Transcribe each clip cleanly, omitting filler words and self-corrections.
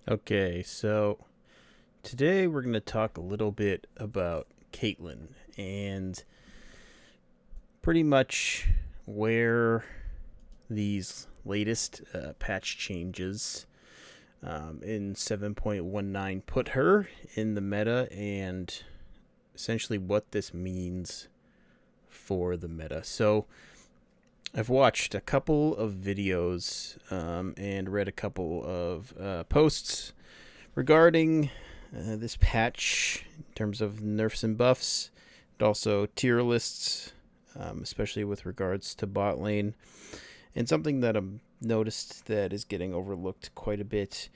Okay, so today we're going to talk a little bit about Caitlyn and pretty much where these latest patch changes in 7.19 put her in the meta and essentially what this means for the meta. So, I've watched a couple of videos and read a couple of posts regarding this patch in terms of nerfs and buffs, and also tier lists, especially with regards to bot lane. And something that I've noticed that is getting overlooked quite a bit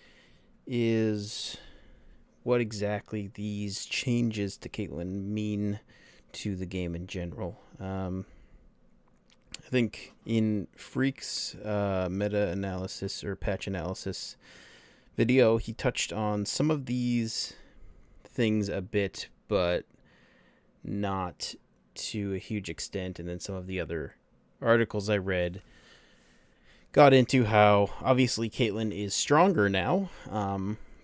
is what exactly these changes to Caitlyn mean to the game in general. I think in Freak's meta analysis or patch analysis video, he touched on some of these things a bit, but not to a huge extent. And then some of the other articles I read got into how obviously Caitlyn is stronger now,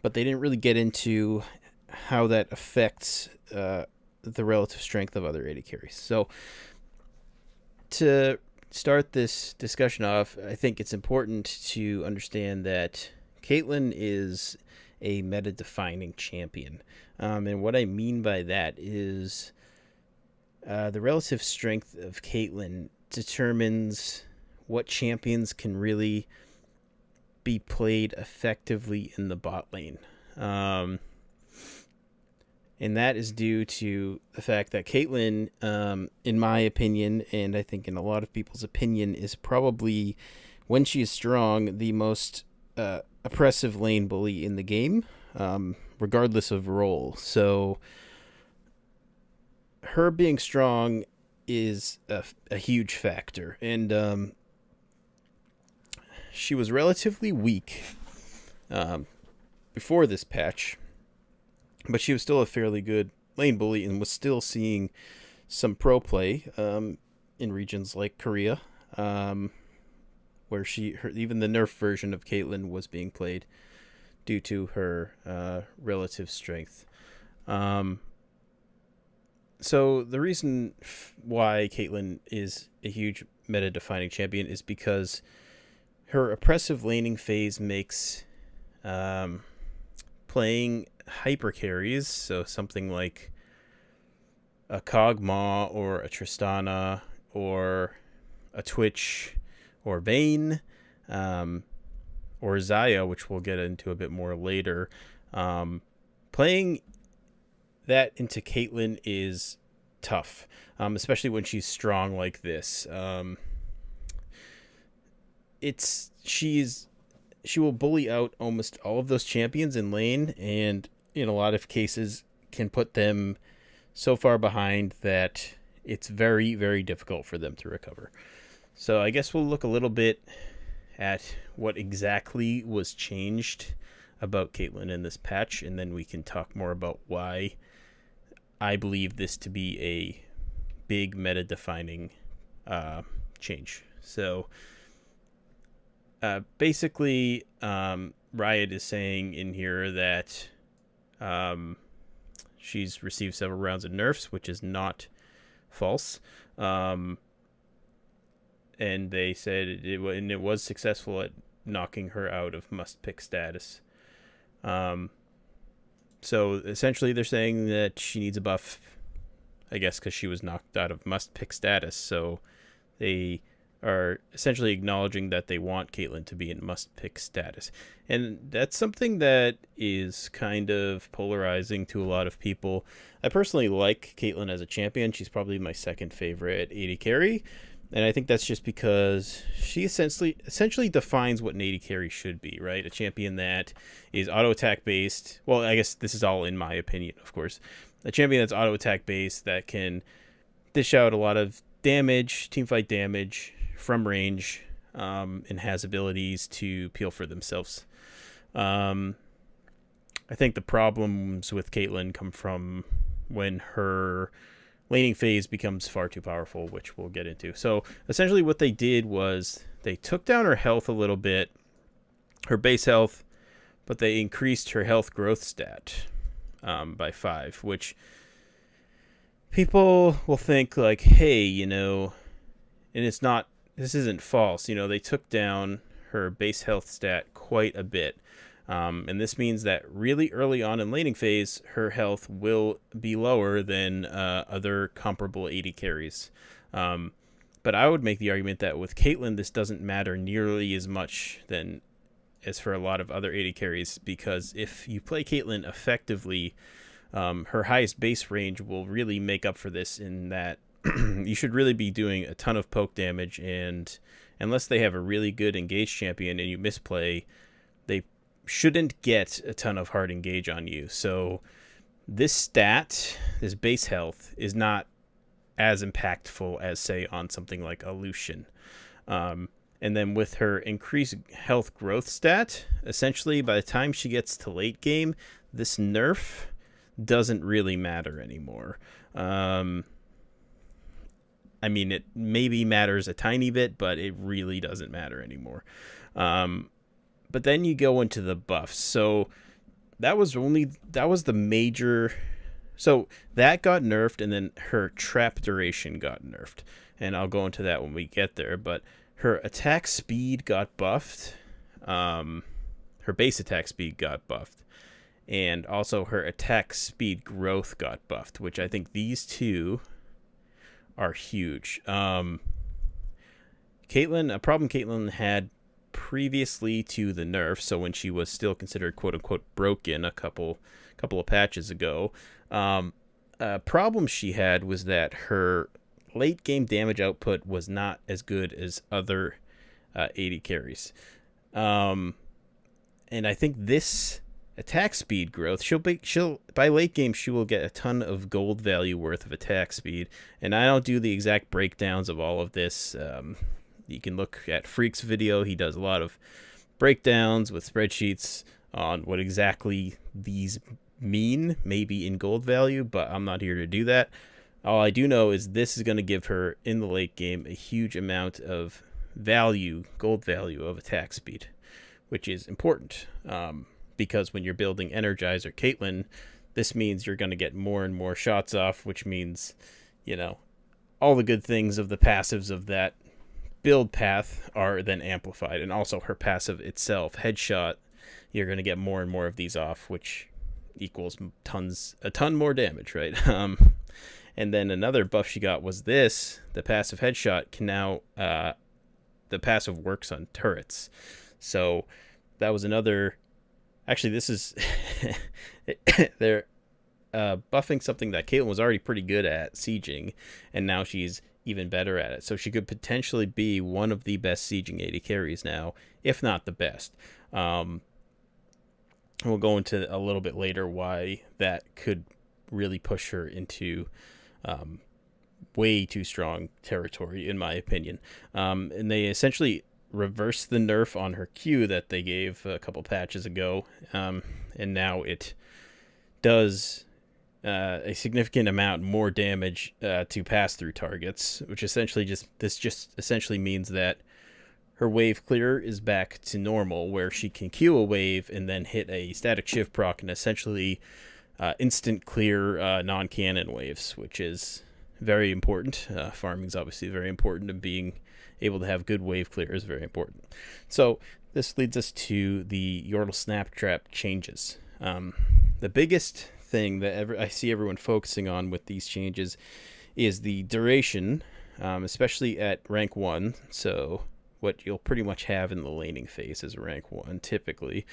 but they didn't really get into how that affects the relative strength of other AD carries. So to start this discussion off, I think it's important to understand that Caitlyn is a meta-defining champion. And what I mean by that is the relative strength of Caitlyn determines what champions can really be played effectively in the bot lane. And that is due to the fact that Caitlyn, in my opinion, and I think in a lot of people's opinion, is probably, when she is strong, the most oppressive lane bully in the game, regardless of role. So her being strong is a huge factor. And she was relatively weak before this patch, but she was still a fairly good lane bully and was still seeing some pro play in regions like Korea, where even the nerf version of Caitlyn was being played due to her relative strength. So the reason why Caitlyn is a huge meta-defining champion is because her oppressive laning phase makes playing hyper carries, so something like a Kog'Maw or a Tristana or a Twitch or Vayne, or Zaya, which we'll get into a bit more later. Playing that into Caitlyn is tough, especially when she's strong like this. She will bully out almost all of those champions in lane, and in a lot of cases can put them so far behind that it's very, very difficult for them to recover. So I guess we'll look a little bit at what exactly was changed about Caitlyn in this patch, and then we can talk more about why I believe this to be a big meta-defining change. So basically, Riot is saying in here that she's received several rounds of nerfs, which is not false. And they said it was successful at knocking her out of must-pick status. So essentially they're saying that she needs a buff, I guess, because she was knocked out of must-pick status. So they are essentially acknowledging that they want Caitlyn to be in must-pick status. And that's something that is kind of polarizing to a lot of people. I personally like Caitlyn as a champion. She's probably my second favorite AD carry. And I think that's just because she essentially defines what an AD carry should be, right? A champion that is auto attack based. Well, I guess this is all in my opinion, of course. A champion that's auto attack based that can dish out a lot of damage, teamfight damage from range, and has abilities to peel for themselves. I think the problems with Caitlyn come from when her laning phase becomes far too powerful, which we'll get into. So essentially what they did was they took down her health a little bit, her base health, but they increased her health growth stat by 5, which people will think like, hey, and it's not, this isn't false. They took down her base health stat quite a bit. And this means that really early on in laning phase, her health will be lower than other comparable AD carries. But I would make the argument that with Caitlyn, this doesn't matter nearly as much as for a lot of other AD carries, because if you play Caitlyn effectively, her highest base range will really make up for this, in that you should really be doing a ton of poke damage, and unless they have a really good engage champion and you misplay, they shouldn't get a ton of hard engage on you. So this stat, this base health, is not as impactful as, say, on something like a Lucian. And then with her increased health growth stat, essentially by the time she gets to late game, this nerf doesn't really matter anymore. I mean, it maybe matters a tiny bit, but it really doesn't matter anymore. But then you go into the buffs. So that was the major. So that got nerfed, and then her trap duration got nerfed. And I'll go into that when we get there. But her attack speed got buffed. Her base attack speed got buffed. And also her attack speed growth got buffed, which I think these two are huge. A problem Caitlyn had previously to the nerf, so when she was still considered quote-unquote broken a couple of patches ago, a problem she had was that her late game damage output was not as good as other AD carries. And I think this attack speed growth, she'll by late game she will get a ton of gold value worth of attack speed, and I don't do the exact breakdowns of all of this. You can look at Freak's video. He does a lot of breakdowns with spreadsheets on what exactly these mean, maybe in gold value, but I'm not here to do that. All I do know is this is going to give her in the late game a huge amount of value, gold value of attack speed, which is important. Because when you're building Energizer Caitlyn, this means you're going to get more and more shots off, which means, all the good things of the passives of that build path are then amplified. And also her passive itself, Headshot, you're going to get more and more of these off, which equals a ton more damage, right? And then another buff she got was this. The passive Headshot can now, the passive works on turrets. So that was another. Actually, this is they're buffing something that Caitlyn was already pretty good at, sieging, and now she's even better at it. So she could potentially be one of the best sieging AD carries now, if not the best. We'll go into a little bit later why that could really push her into way too strong territory, in my opinion. And they essentially reverse the nerf on her Q that they gave a couple patches ago, and now it does a significant amount more damage to pass through targets, which essentially just essentially means that her wave clear is back to normal, where she can Q a wave and then hit a static shift proc and essentially instant clear non-cannon waves, which is very important. Farming is obviously very important, and being able to have good wave clear is very important. So this leads us to the Yordle Snap Trap changes. The biggest thing that I see everyone focusing on with these changes is the duration, especially at rank 1. So what you'll pretty much have in the laning phase is rank 1 typically.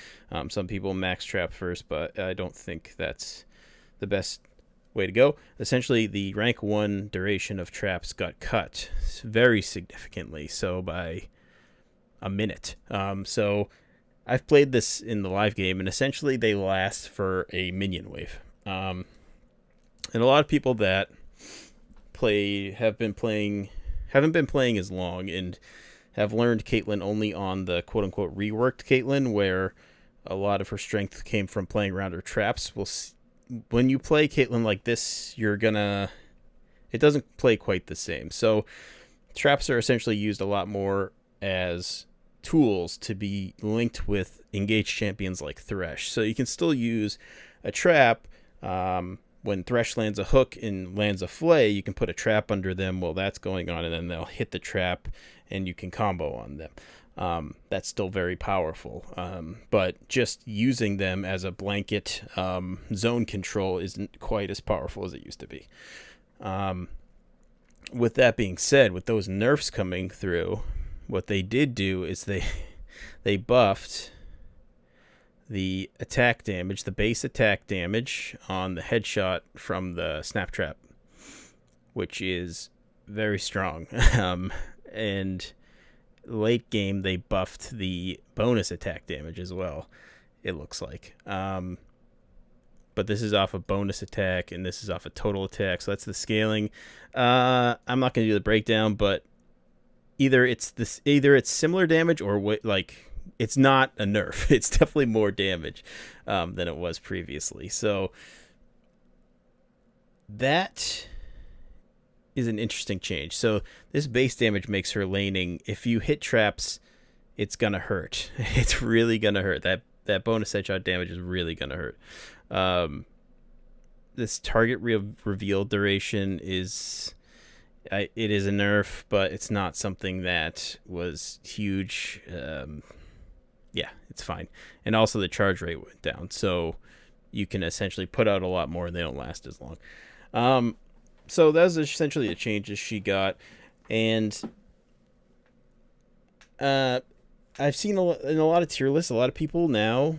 Some people max trap first, but I don't think that's the best way to go. Essentially, the rank 1 duration of traps got cut very significantly, so by a minute. So I've played this in the live game, and essentially they last for a minion wave. And a lot of people that haven't been playing as long and have learned Caitlyn only on the quote-unquote reworked Caitlyn, where a lot of her strength came from playing around her traps. When you play Caitlyn like this, it doesn't play quite the same. So traps are essentially used a lot more as tools to be linked with engaged champions like Thresh. So you can still use a trap. When Thresh lands a hook and lands a flay, you can put a trap under them while that's going on, and then they'll hit the trap and you can combo on them. That's still very powerful. But just using them as a blanket zone control isn't quite as powerful as it used to be. With that being said, with those nerfs coming through, what they did do is they buffed the attack damage, the base attack damage on the headshot from the snap trap, which is very strong. And late game, they buffed the bonus attack damage as well, it looks like. But this is off a bonus attack, and this is off a total attack, so that's the scaling. I'm not going to do the breakdown, but either it's similar damage or it's not a nerf. It's definitely more damage than it was previously. So that is an interesting change. So this base damage makes her laning. If you hit traps, it's gonna hurt. It's really gonna hurt. That bonus headshot damage is really gonna hurt. This target reveal duration is. It is a nerf, but it's not something that was huge. Yeah, it's fine. And also the charge rate went down, so you can essentially put out a lot more and they don't last as long. So that was essentially the changes she got. And I've seen in a lot of tier lists, a lot of people now.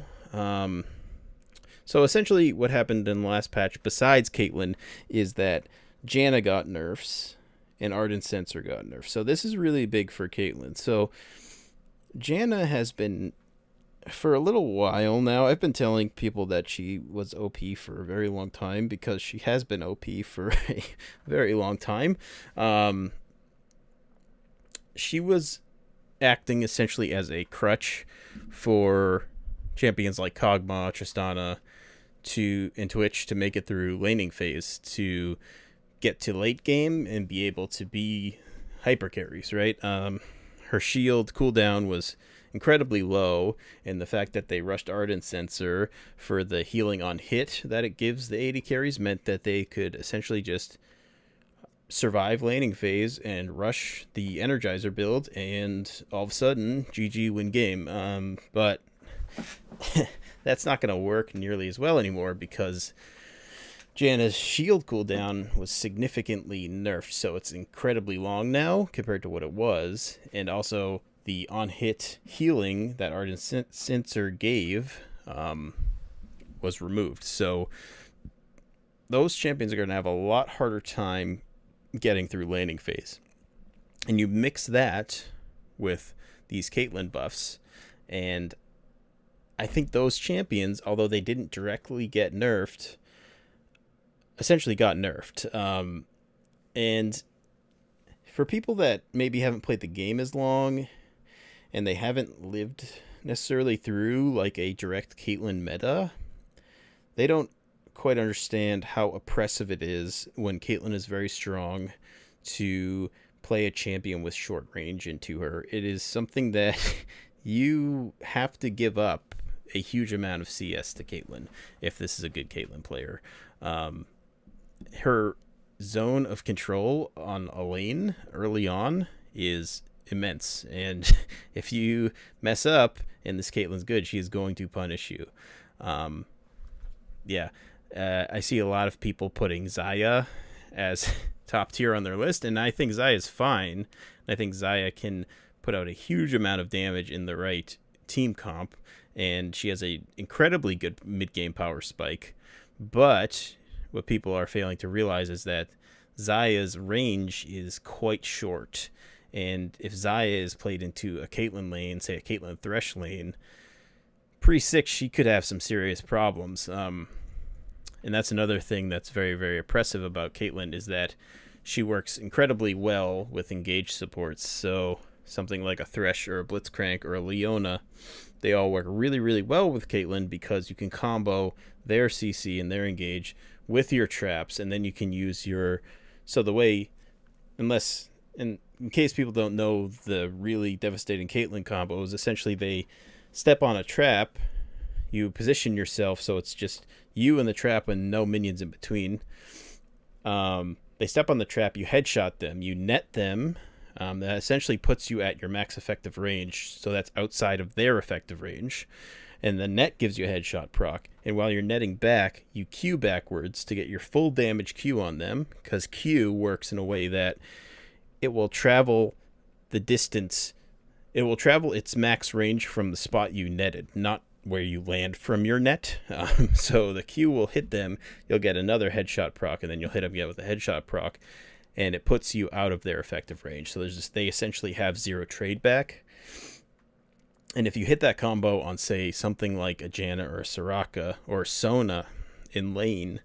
So essentially what happened in the last patch, besides Caitlyn, is that Janna got nerfs and Ardent Censer got nerfed. So this is really big for Caitlyn. So Janna has been, for a little while now, I've been telling people that she was OP for a very long time, because she has been OP for a very long time. She was acting essentially as a crutch for champions like Kog'Maw, Tristana, and Twitch to make it through laning phase, to get to late game and be able to be hyper carries, right? Her shield cooldown was incredibly low, and the fact that they rushed Ardent Censer for the healing on hit that it gives the AD carries meant that they could essentially just survive laning phase and rush the Energizer build, and all of a sudden GG win game. But that's not going to work nearly as well anymore, because Janna's shield cooldown was significantly nerfed, so it's incredibly long now compared to what it was, and also the on-hit healing that Ardent Censer gave was removed. So those champions are going to have a lot harder time getting through laning phase. And you mix that with these Caitlyn buffs, and I think those champions, although they didn't directly get nerfed, essentially got nerfed. And for people that maybe haven't played the game as long and they haven't lived necessarily through like a direct Caitlyn meta, they don't quite understand how oppressive it is when Caitlyn is very strong to play a champion with short range into her. It is something that you have to give up a huge amount of CS to Caitlyn if this is a good Caitlyn player. Her zone of control on a lane early on is immense, and if you mess up and this Caitlyn's good, she is going to punish you. I see a lot of people putting Xayah as top tier on their list, and I think Xayah is fine. I think Xayah can put out a huge amount of damage in the right team comp, and she has a incredibly good mid-game power spike. But what people are failing to realize is that Xayah's range is quite short, and if Xayah is played into a Caitlyn lane, say a Caitlyn Thresh lane, pre-6 she could have some serious problems. And that's another thing that's very, very oppressive about Caitlyn, is that she works incredibly well with engaged supports. So something like a Thresh or a Blitzcrank or a Leona, they all work really, really well with Caitlyn, because you can combo their CC and their engage with your traps, and then you can use your... So the way, unless and in case people don't know, the really devastating Caitlyn combo is essentially they step on a trap, you position yourself so it's just you and the trap and no minions in between. They step on the trap, you headshot them, you net them. That essentially puts you at your max effective range, so that's outside of their effective range. And the net gives you a headshot proc. And while you're netting back, you Q backwards to get your full damage Q on them, because Q works in a way that it will travel the distance. It will travel its max range from the spot you netted, not where you land from your net. So the Q will hit them, you'll get another headshot proc, and then you'll hit them again with a headshot proc, and it puts you out of their effective range. So they essentially have zero trade back. And if you hit that combo on, say, something like a Janna or a Soraka or Sona in lane,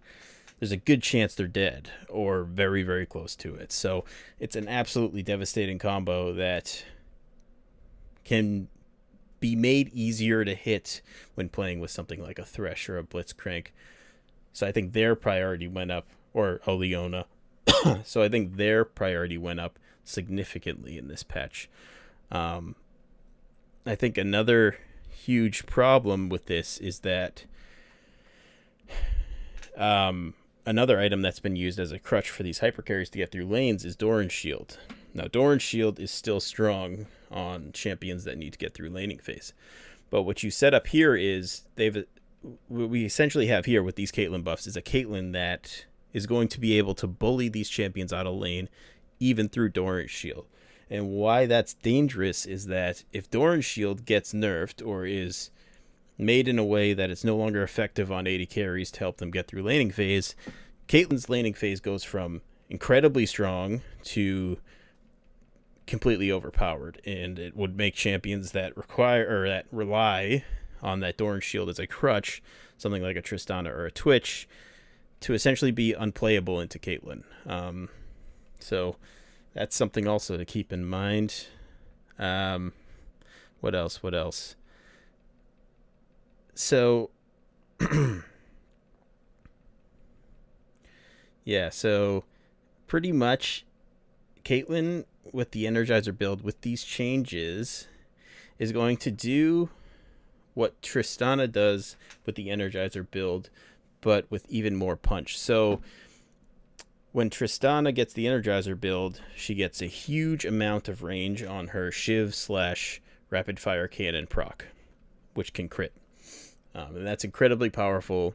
there's a good chance they're dead or very, very close to it. So it's an absolutely devastating combo that can be made easier to hit when playing with something like a Thresh or a Blitzcrank. So I think their priority went up, or a Leona. So I think their priority went up significantly in this patch. I think another huge problem with this is that another item that's been used as a crutch for these hypercarries to get through lanes is Doran's Shield. Now, Doran's Shield is still strong on champions that need to get through laning phase. But what you set up here is what we essentially have here with these Caitlyn buffs is a Caitlyn that is going to be able to bully these champions out of lane even through Doran's Shield. And why that's dangerous is that if Doran's Shield gets nerfed or is made in a way that it's no longer effective on AD carries to help them get through laning phase, Caitlyn's laning phase goes from incredibly strong to completely overpowered, and it would make champions that rely on that Doran's Shield as a crutch, something like a Tristana or a Twitch, to essentially be unplayable into Caitlyn. So that's something also to keep in mind. What else? So, yeah, so pretty much Caitlyn with the Energizer build, with these changes, is going to do what Tristana does with the Energizer build, but with even more punch. So when Tristana gets the Energizer build, she gets a huge amount of range on her Shiv / Rapid Fire Cannon proc, which can crit. And that's incredibly powerful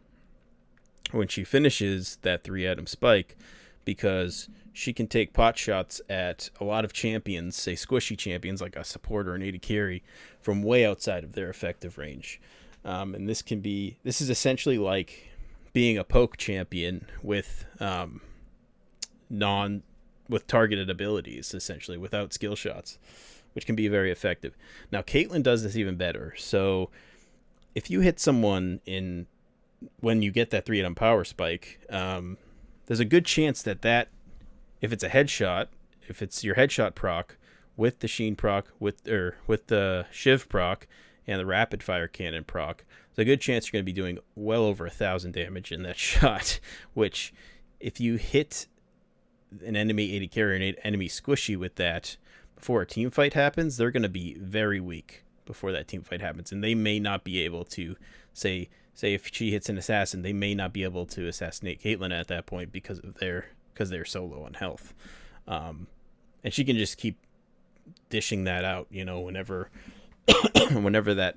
when she finishes that 3-atom spike, because she can take pot shots at a lot of champions, say squishy champions like a support or an AD carry, from way outside of their effective range. And this is essentially like being a poke champion with with targeted abilities, essentially without skill shots, which can be very effective. Now Caitlyn does this even better. So if you hit someone when you get that 3-atom power spike, there's a good chance that if it's a headshot, if it's your headshot proc with the Sheen proc, with the Shiv proc and the Rapid Fire Cannon proc, there's a good chance you're going to be doing well over 1,000 damage in that shot, which if you hit an enemy AD carry or an enemy squishy with that before a team fight happens, they're going to be very weak before that team fight happens, and they may not be able to say if she hits an assassin, they may not be able to assassinate Caitlyn at that point because they're so low on health. And she can just keep dishing that out, whenever that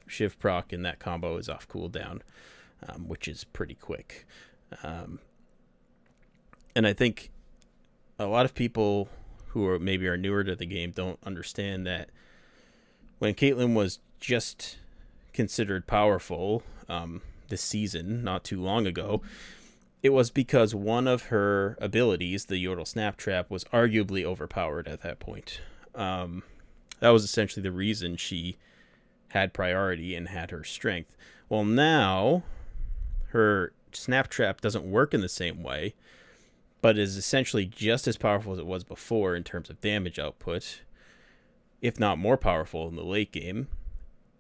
Shiv proc in that combo is off cooldown, which is pretty quick. And I think a lot of people who are newer to the game don't understand that when Caitlyn was just considered powerful this season, not too long ago, it was because one of her abilities, the Yordle Snap Trap, was arguably overpowered at that point. That was essentially the reason she had priority and had her strength. Well, now her Snap Trap doesn't work in the same way, but is essentially just as powerful as it was before in terms of damage output, if not more powerful in the late game.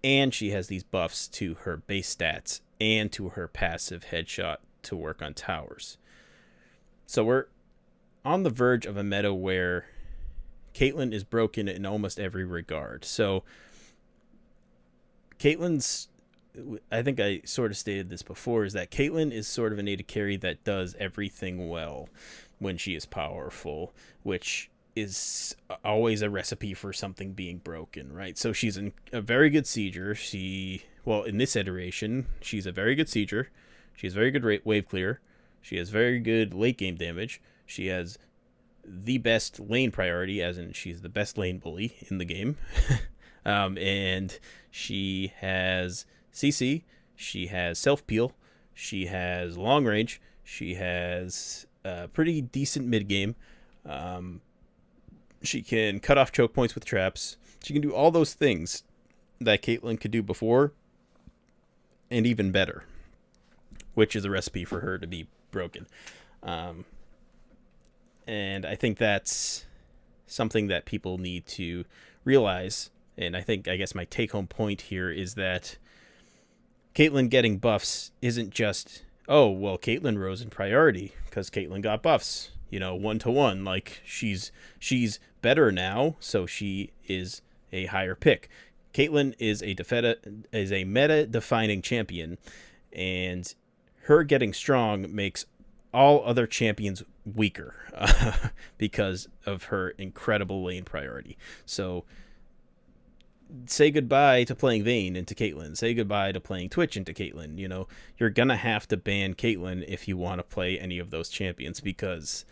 And she has these buffs to her base stats and to her passive headshot to work on towers. So we're on the verge of a meta where Caitlyn is broken in almost every regard. So Caitlyn's, I think I sort of stated this before, is that Caitlyn is sort of an AD carry that does everything well when she is powerful, which is always a recipe for something being broken, right? So she's a very good sieger. In this iteration, she's a very good sieger. She has very good wave clear. She has very good late game damage. She has the best lane priority, as in she's the best lane bully in the game. And she has CC. She has self peel. She has long range. She has pretty decent mid game. She can cut off choke points with traps. She can do all those things that Caitlyn could do before, and even better, which is a recipe for her to be broken. And I think that's something that people need to realize. And I guess my take-home point here is that Caitlyn getting buffs isn't just, oh, well, Caitlyn rose in priority because Caitlyn got buffs, 1-to-1. Like, she's better now, so she is a higher pick. Caitlyn is a meta-defining champion, and her getting strong makes all other champions weaker because of her incredible lane priority. So say goodbye to playing Vayne into Caitlyn. Say goodbye to playing Twitch into Caitlyn. You're going to have to ban Caitlyn if you want to play any of those champions, because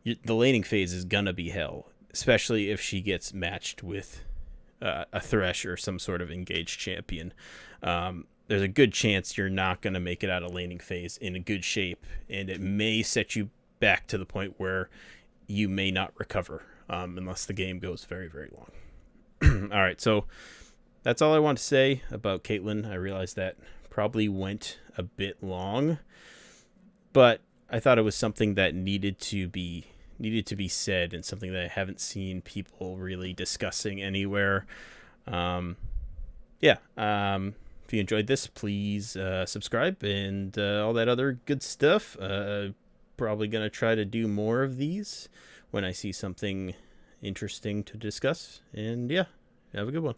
the laning phase is going to be hell, especially if she gets matched with a Thresh or some sort of engaged champion. There's a good chance you're not going to make it out of laning phase in a good shape, and it may set you back to the point where you may not recover unless the game goes very, very long. All right, so that's all I want to say about Caitlyn. I realized that probably went a bit long, but I thought it was something that needed to be said, and something that I haven't seen people really discussing anywhere. If you enjoyed this, please subscribe and all that other good stuff. Probably going to try to do more of these when I see something interesting to discuss. And yeah, have a good one.